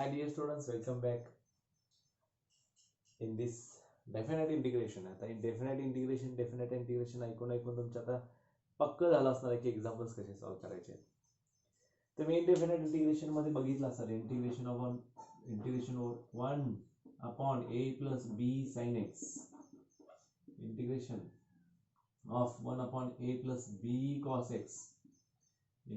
Hi dear students, welcome back in this definite integration. आता indefinite integration, definite integration ऐकून ऐकून तुमचं आता पक्क झालं असणार आहे की एक्झाम्पल्स कसे सॉल्व्ह करायचे. तर मी indefinite integration मध्ये बघितलं असेल integration of 1 upon a plus b sin x, integration of 1 upon a plus b cos x,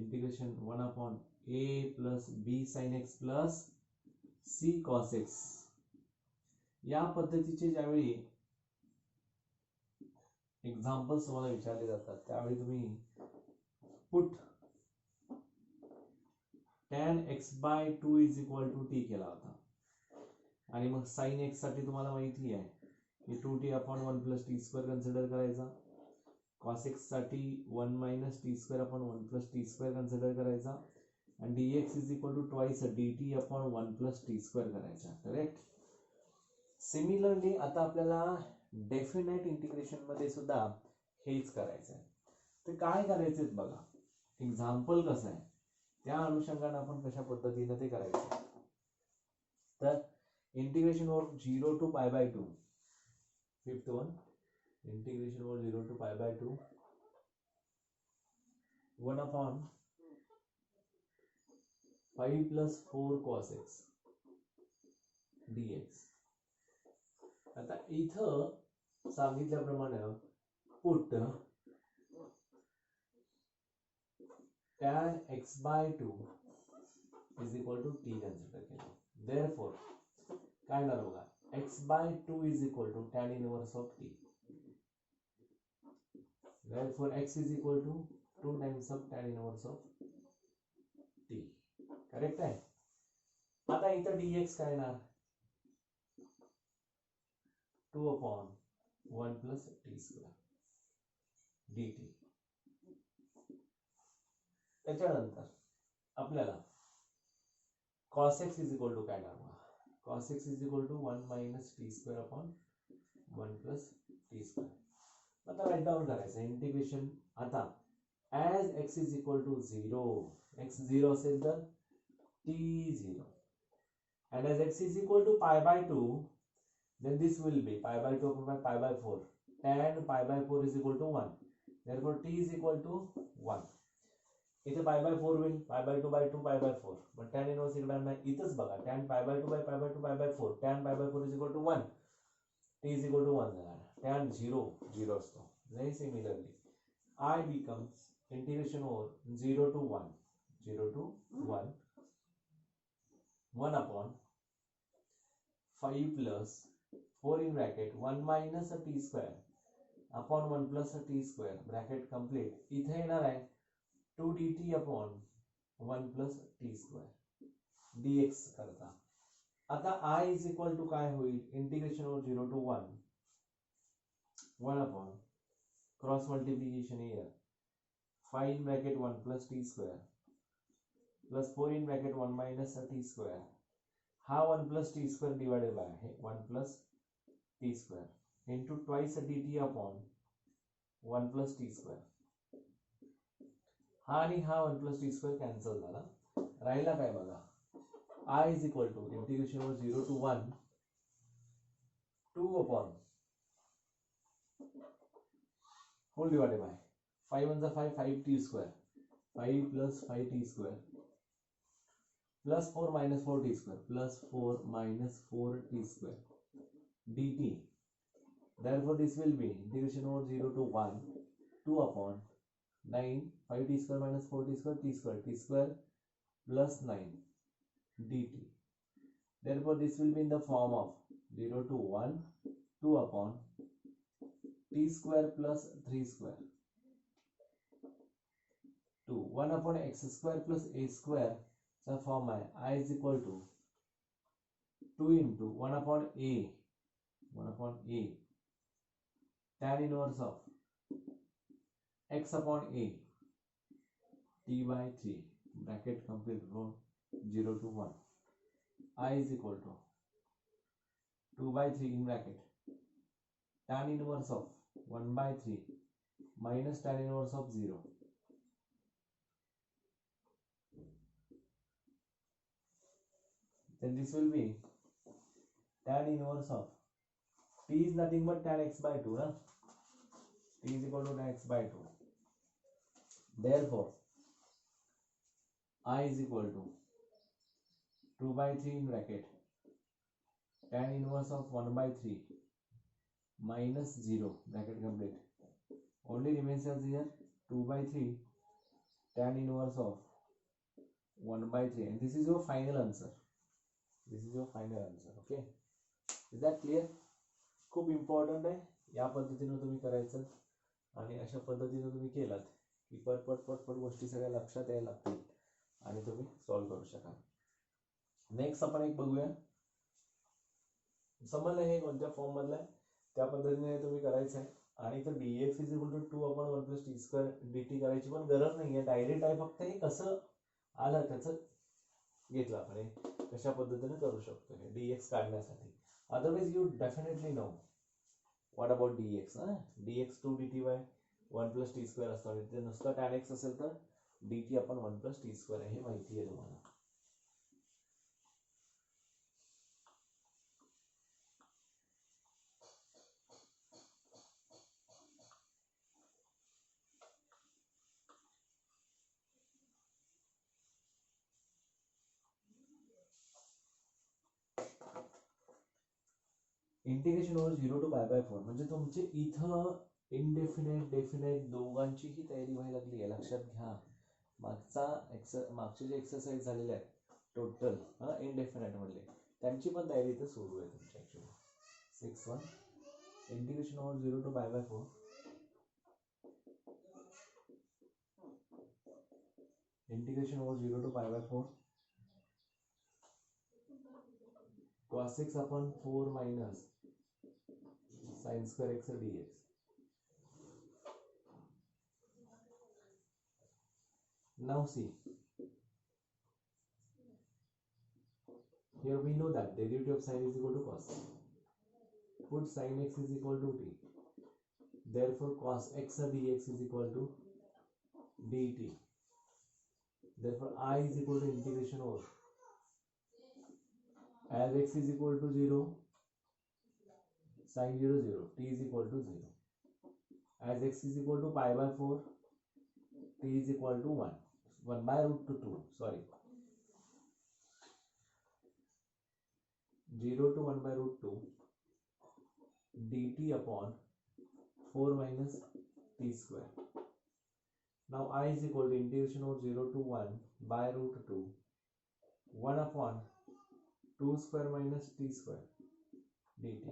integration 1 upon a plus b sin x plus c cos x. या पद्धतीचे ज्यावेळी examples तुम्हाला विचारले जातात त्यावेळी तुम्ही put tan x by 2 is equal to t केला होता आणि मग sin x साठी तुम्हाला माहिती आहे की 2t upon 1 plus t square consider करायचा, cos x साठी 1 minus t square upon 1 plus t square consider करायचा आणि dx is equal to twice dt upon 1 plus t square करायचा. करेक्ट. सिमिलरली आता आपल्याला डेफिनेट इंटिग्रेशन मध्ये सुद्धा हेच करायचं आहे. तर काय करायचंय बघा, एक्झाम्पल कसं आहे त्या अनुषंगाने आपण कशा पद्धतीने ते करायचं. तर integration over 0 to pi by 2, fifth one, integration over 0 to pi by 2 1 upon 5 plus 4 cos x dx. आता इथं सांगितल्याप्रमाणे put tan x by 2 is equal to t consider केलं. therefore काय होणार बघा, x by 2 is equal to tan inverse of t. therefore x is equal to 2 times of tan inverse of t. Correct आहे. आता इथं dx काय येणार, 2 upon 1 plus t square dt. त्याच्यानंतर आपल्याला cos x is equal to काय येणार, cos x is equal to 1 minus t square upon 1 plus t square. आता राईट डाऊन करायचं इंटिग्रेशन. आता as x is equal to 0, x 0 असेल तर t 0, and as x is equal to pi by 2, then this will be pi by 2 upon pi by 4. tan pi by 4 is equal to 1. Therefore t is equal to 1. इथे pi by 4 होईल, pi by 2 by 2 pi by 4. but tan inverse इकडे नाही, इथंच बघा tan pi by 2 by pi by 2 pi by 4. tan pi by 4 is equal to 1. t is equal to 1 झाला. tan 0 0 असतो. Very similarly I becomes integration over 0 to 1 1 upon 5 plus 4 in bracket 1 minus a t square upon 1 plus a t square bracket complete. इथे येणार आहे 2 dt upon 1 plus t square dx करता. आता I is equal to काय होईल, integration over 0 to 1 upon cross multiplication here 5 in bracket 1 plus t square plus 4 in bracket 1 minus a t square. हा 1 plus t square divided by आहे 1 plus t square into twice dt upon 1 plus t square. हा आणि हा 1 plus t square cancel झाला. राहिला काय बघा, I is equal to integration over 0 to 1 2 upon whole divided by 5 1 5 5 t square 5 plus 5 t square plus 4 minus 4 t square plus 4 minus 4 t square dt. Therefore this will be integration over 0 to 1 2 upon 9 5 t square minus 4 t square plus 9 dt. Therefore this will be in the form of 0 to 1 2 upon t square plus 3 square to 1 upon x square plus a square. चा form आहे I is equal to 2 into 1 upon a tan inverse of x upon a t by 3 bracket complete from 0 to 1. I is equal to 2 by 3 in bracket tan inverse of 1 by 3 minus tan inverse of 0 then this will be tan inverse of t is nothing but tan x by 2, na? T is equal to tan x by 2. Therefore, I is equal to 2 by 3 in bracket tan inverse of 1 by 3 minus 0 bracket complete. Only remains as here 2 by 3 tan inverse of 1 by 3, and this is your final answer. This is your final answer. Okay, is that clear? खूप important आहे. या पद्धतीने तुम्ही करायचं आणि अशा पद्धतीने तुम्ही केलात की पटपट पटपट गोष्टी सगळ्या लक्षात यायला लागतील आणि तुम्ही सॉल्व्ह करू शकाल. नेक्स्ट आपण एक बघूया. समजलं हे कोणत्या फॉर्म मधलं आहे, त्या पद्धतीने तुम्ही करायचं आहे. आणि तर dx is equal to 2/1 + t² dt करायची पण गरज नाहीये, डायरेक्ट आहे. फक्त हे कसं आलं त्याचं घेतलं आपण, हे कशा पद्धतीने करू शकतो हे dx काढण्यासाठी. Otherwise you definitely know what about dx. dx 2 dt by 1 + t² असतो आणि ते नुसतं tan x असेल तर dt आपण 1 + t² आहे, हे माहिती आहे तुम्हाला. इंटिग्रेशन ओव्हर 0 to π/4 म्हणजे तुमचे इथं इनडेफिनेट डेफिनेट दोघांचीही तयारी व्हायला लागली आहे. लक्षात घ्या, मागचे जे एक्सरसाइज झालेले आहेत टोटल इनडेफिनेट मधले, त्यांची पण तयारी इथे सुरू आहे तुमची. Actually 6-1 integration over 0 to π/4 integration over 0 to π/4 cos x upon 4 minus sin square x dx. Now see, here we know that derivative of sin is equal to cos. Put sin x is equal to t. Therefore, cos x dx is equal to dt. Therefore, I is equal to integration over, as x is equal to 0, sin 0 0, t is equal to 0. As x is equal to π/4, t is equal to 1 by root 2, sorry, 0 to 1 by root 2 dt upon 4 minus t². Now I is equal to integration of 0 to 1 by root 2 1 upon 2² minus t² dt.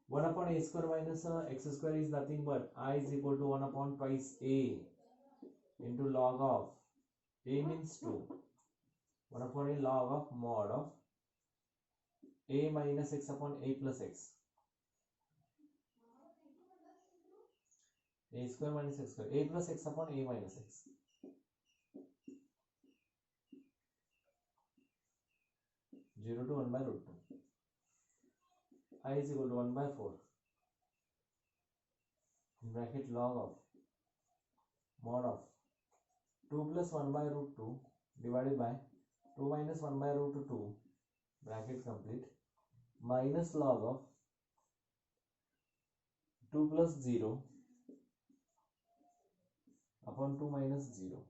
1 upon a² minus x² is nothing but I is equal to 1 upon twice a into log of a means 2, 1 upon a log of mod of a minus x upon a plus x, a² minus x², a plus x upon a minus x. Zero to 1 by root 2. I is equal to 1 by 4 in bracket log of mod of 2 plus 1 by root 2 divided by 2 minus 1 by root 2 bracket complete minus log of 2 plus 0 upon 2 minus 0.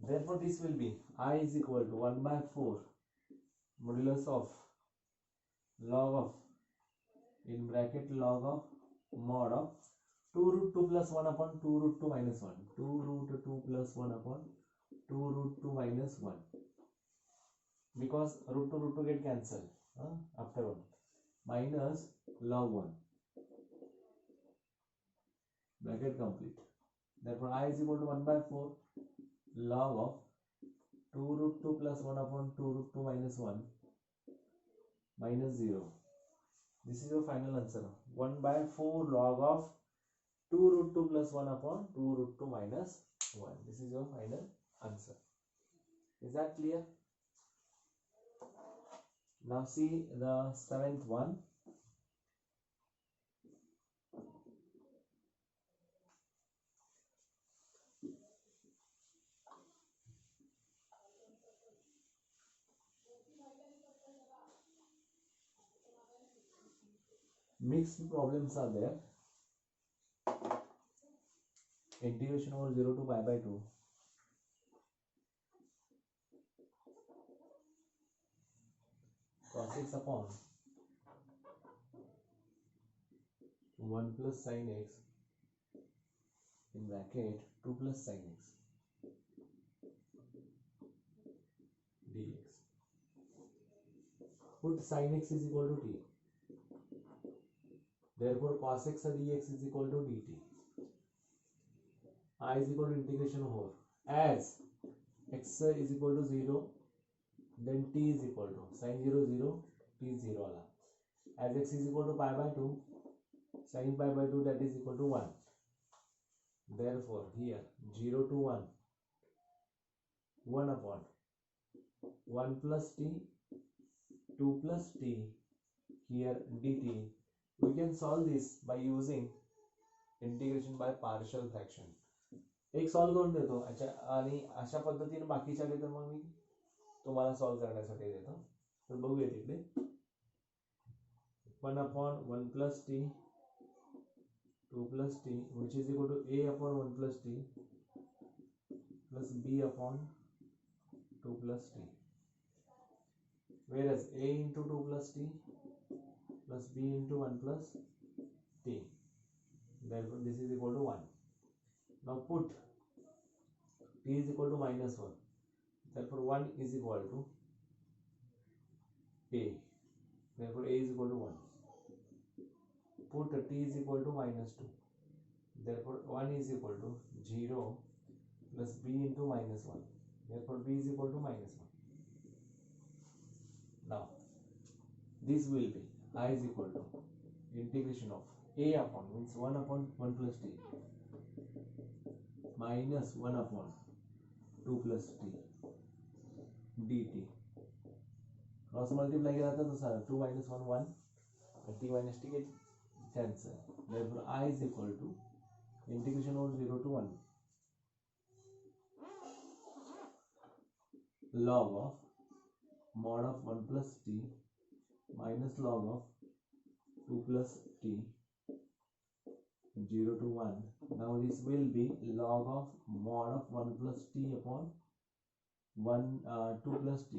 Therefore, this will be I is equal to 1 by 4 modulus of log of in bracket log of mod of 2 root 2 plus 1 upon 2 root 2 minus 1, 2 root 2 plus 1 upon 2 root 2 minus 1, because root 2 get cancelled after 1, minus log 1 bracket complete. Therefore, I is equal to 1 by 4 log of 2 root 2 plus 1 upon 2 root 2 minus 1 minus 0. This is your final answer. 1 by 4 log of 2 root 2 plus 1 upon 2 root 2 minus 1. This is your final answer. Is that clear? Now see the 7th one. Mixed problems are there. Integration over 0 to pi by 2. Cos x upon 1 plus sin x in bracket 2 plus sin x dx. Put sin x is equal to t. Therefore cos x dx is equal to dt. I is equal to integration over, as x is equal to 0, then t is equal to sin 0 0, t 0 ala. As x is equal to pi by 2, sin pi by 2, that is equal to 1. Therefore here 0 to 1, 1 upon 1 plus t, 2 plus t, here dt. We can solve this by using integration by partial fraction. एक solve करून देतो आणि अशा पद्धतीने बाकीचे आले तर मग मी तुम्हाला सॉल्व करण्यासाठी देतो. तर बघूया तिकडे 1 upon 1 plus t 2 plus t which is equal to a upon 1 plus t plus b upon 2 plus t, whereas a into 2 plus t plus b into 1 plus t, therefore this is equal to 1. Now put t is equal to minus 1, therefore 1 is equal to a, therefore a is equal to 1. Put t is equal to minus 2, therefore 1 is equal to 0 plus b into minus 1, therefore b is equal to minus 1. Now this will be I is equal to integration of a upon, means 1 upon 1 plus t minus 1 upon 2 plus t dt. Cross multiply किया था तो सारा 2 minus 1 1 and t minus t get cancel. Therefore I is equal to integration over 0 to 1 log of mod of 1 plus t minus log of 2 plus t 0 to 1. Now this will be log of mod of 1 plus t upon 2 plus t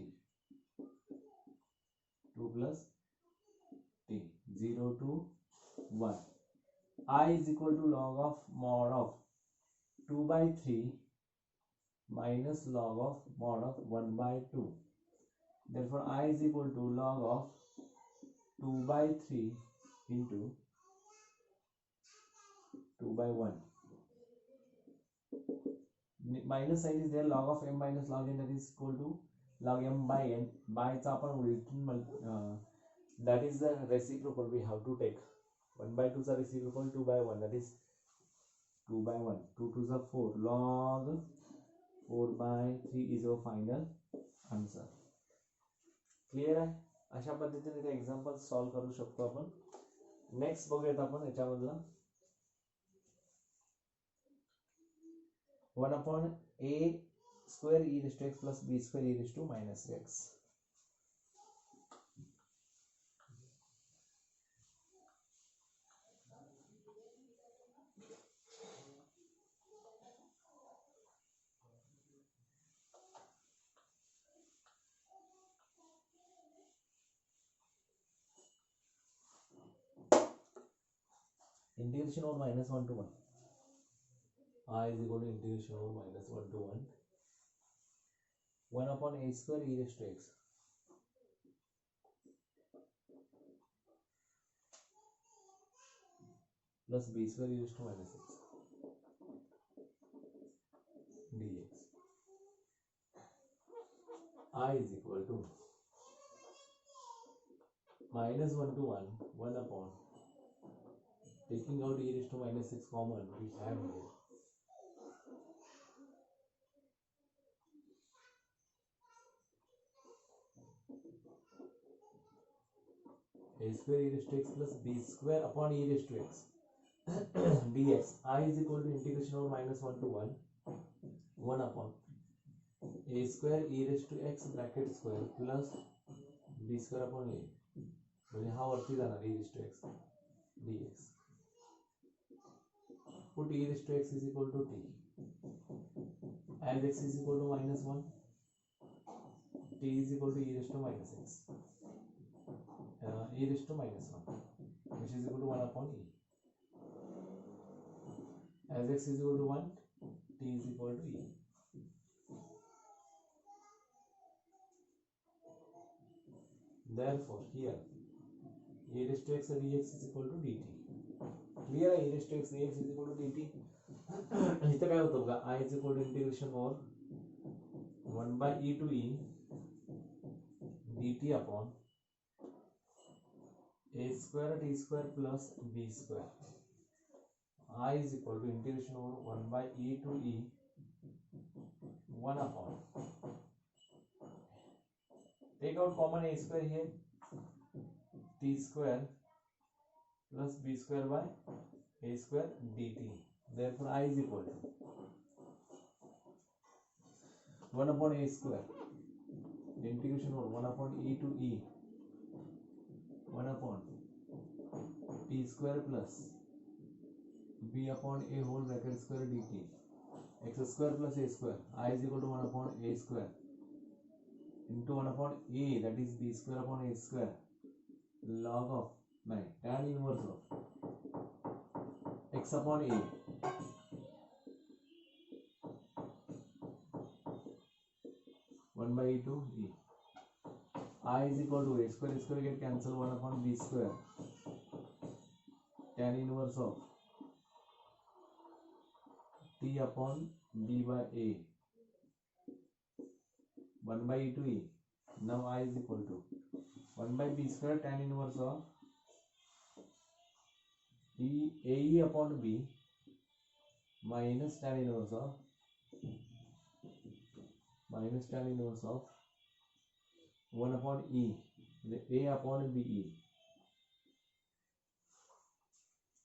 2 plus t 0 to 1. I is equal to log of mod of 2 by 3 minus log of mod of 1 by 2. Therefore I is equal to log of 2 by 3 into 2 by 1. Minus sign is there, log of m minus log n, that is equal to log m by n. By चा आपण उलटून that is the reciprocal we have to take. 1 by 2 is reciprocal 2 by 1, that is 2 by 1. 2 2s are 4, log 4 by 3 is our final answer. Clear आहे? अशा पद्धतीने ते example solve करू शकतो आपण. नेक्स्ट बघूयात आपण याच्यामधला 1 upon a square e raised to x plus b square e raised to minus x. Integration over minus 1 to 1. I is equal to integration over minus 1 to 1. 1 upon a square e raised to x plus b square e raised to minus x dx. I is equal to minus 1 to 1, 1 upon, taking out e raised to minus 6 common, we have here a square e raised to x plus b square upon e raised to x dx. I is equal to integration over minus 1 to 1, 1 upon a square e raised to x bracket square plus b square upon a, म्हणजे हा वरती जाणार e raised to x dx. Put e raised to x is equal to t. As x is equal to minus 1, t is equal to e raised to minus x. E raised to minus 1, which is equal to 1 upon e. As x is equal to 1, t is equal to e. Therefore, here e raised to x dx is equal to dt. Clear? E raised to x dx is equal to dt. इथं काय होतं बघा, I is equal to integration over 1 by e to e dt upon a square t square plus b square. I is equal to integration over 1 by e to e 1 upon, take out common a square here, t square plus b square by a square dt. Therefore I is equal to 1 upon a square integration over 1 upon e to e 1 upon t square plus b upon a whole bracket square dt. X square plus a square, I is equal to 1 upon a square into 1 upon a, that is b square upon a square, log of tan inverse of x upon a 1 by e to e. I is equal to a square get cancel 1 upon b square tan inverse of t upon b by a 1 by e to e. Now I is equal to 1 by b square tan inverse of e upon b minus tan inverse of 1 upon e, the a upon be,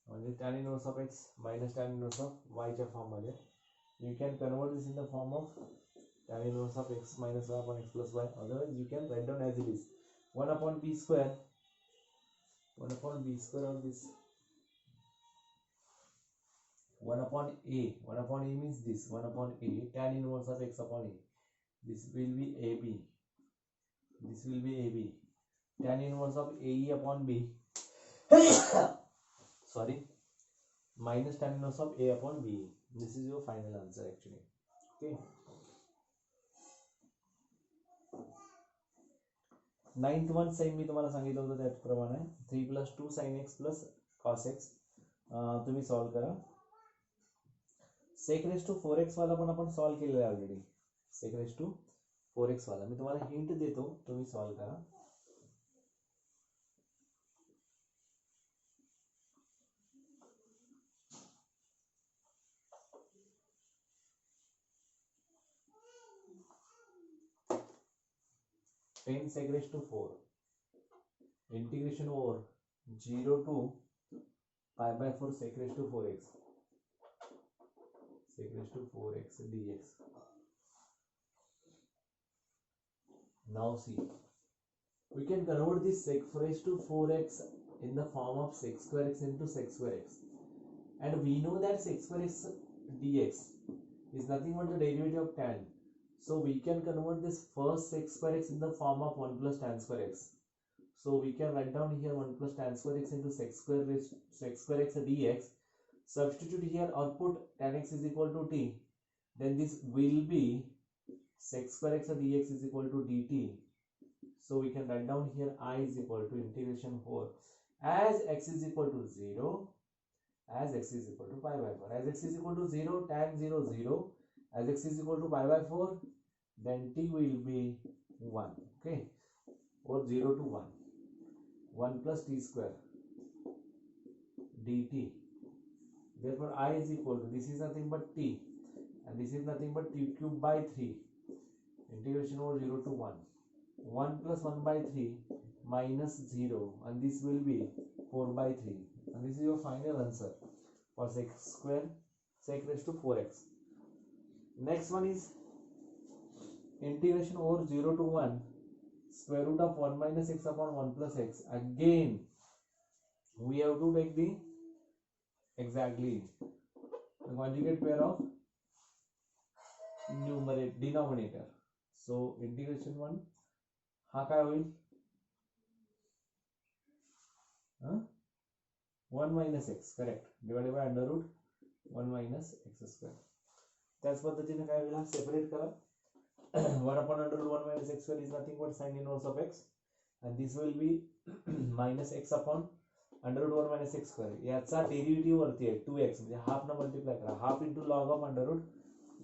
म्हणजे tan inverse of x minus tan inverse of y च्या form मध्ये. You can convert this in the form of tan inverse of x minus y upon x plus y. Otherwise you can write down as it is 1 upon b square of this 1 upon a means this 1 upon a tan inverse of x upon a. This will be ab. Tan inverse of ae upon b sorry, minus tan inverse of a upon b. This is your final answer actually. Okay. 9th one same मी तुम्हाला सांगितलं होतं त्याप्रमाणे 3 plus 2 sin x plus cos x. तुम्ही solve करा. sec raised to 4x वाला पण आपण सॉल्व केलेला आहे already. sec raised to 4x वाला मी तुम्हाला हिंट देतो, तुम्ही सॉल्व करा. Ten sec raised to 4 integration over 0 to pi by 4 sec raised to 4x dx. Now see, we can convert this sec raised to 4x in the form of sec square x into sec square x, and we know that sec square x dx is nothing but the derivative of tan. So we can convert this first sec square x in the form of 1 plus tan square x. So we can write down here 1 plus tan square x into sec square x dx. Substitute here or put tan x is equal to t. Then this will be sec square x dx is equal to dt. So we can write down here I is equal to integration 4 as x is equal to 0, as x is equal to pi by 4. As x is equal to 0, tan 0 0. As x is equal to pi by 4, then t will be 1. Okay, or 0 to 1. 1 plus t square dt. Therefore I is equal to, this is nothing but t and this is nothing but t cube by 3 integration over 0 to 1. 1 plus 1 by 3 minus 0, and this will be 4 by 3, and this is your final answer for sec raised to 4x. Next one is integration over 0 to 1 square root of 1 minus x upon 1 plus x. Again we have to take the exactly the conjugate pair of denominator. So integration 1 हा काय होईल 1 minus x correct divided by under root 1 minus x square. त्याच पद्धतीने काय होईल separate करा 1 upon under root 1 minus x square is nothing but sin inverse of x and this will be minus x upon under root 1 minus x square. याचा derivative वरती आहे 2x म्हणजे half न मल्टिप्लाय करा half into log of under root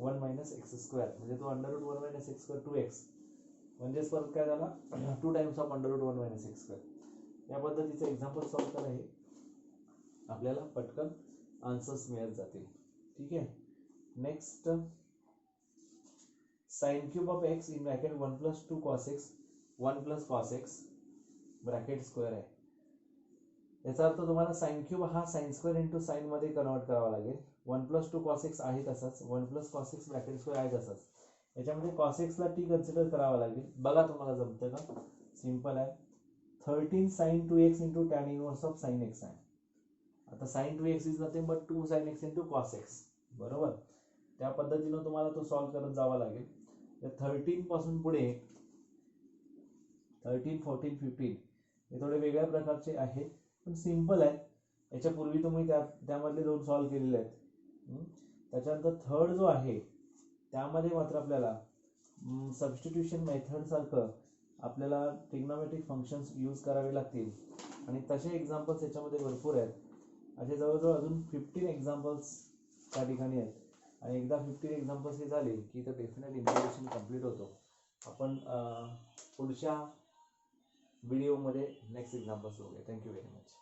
1 minus x square म्हणजे तो under root 1 minus x square 2x म्हणजेच परत काय झाला 2 times of under root 1 minus x square. या पद्धतीचं एक्झाम्पल सॉल्व्ह करा हे आपल्याला पटकन आन्सर्स मिळत जातील. ठीक आहे. Next sine cube of x in bracket 1 plus 2 cos x 1 plus cos x bracket square आहे. याचा अर्थ तुम्हाला साइन क्यूब हा साइन स्क्वेअर इंटू साइन मध्ये कन्वर्ट करावा लागेल. 1 प्लस 2 कॉस एक्स आहे तसाच 1 plus cos x bracket square आहे तसाच. याच्यामध्ये कॉस एक्सला टी कन्सिडर करावा लागेल. बघा तुम्हाला जमतं का. सिंपल आहे 13 sine 2x into tan inverse of sine x आहे. आता sine 2x is nothing but 2 sine x into cos x बरोबर. त्या पद्धतीनं तुम्हाला तो सॉल्व्ह करत जावा लागेल. 13 पासून पुढे 13 14 15 हे थोडे वेगळ्या प्रकारचे आहेत पण सिंपल आहे. याच्यापूर्वी तुम्ही त्यामधले दोन सॉल्व्ह केलेले आहेत. त्याच्यानंतर थर्ड जो आहे त्यामध्ये मात्र आपल्याला सबस्टिट्यूशन मेथड सारखं आपल्याला ट्रिग्नोमेट्रिक फंक्शन्स यूज करावे लागतील आणि तसे एक्झाम्पल्स याच्यामध्ये भरपूर आहेत. असे जवळजवळ अजून 15 एक्झाम्पल्स त्या ठिकाणी आहेत आणि एकदा 15 एक्झाम्पल्स हे झाले की तर डेफिनेट इंटिग्रेशन कंप्लीट होतो. आपण पुढच्या व्हिडिओमध्ये नेक्स्ट एक्झाम्पल्स बघूया. Thank you very much.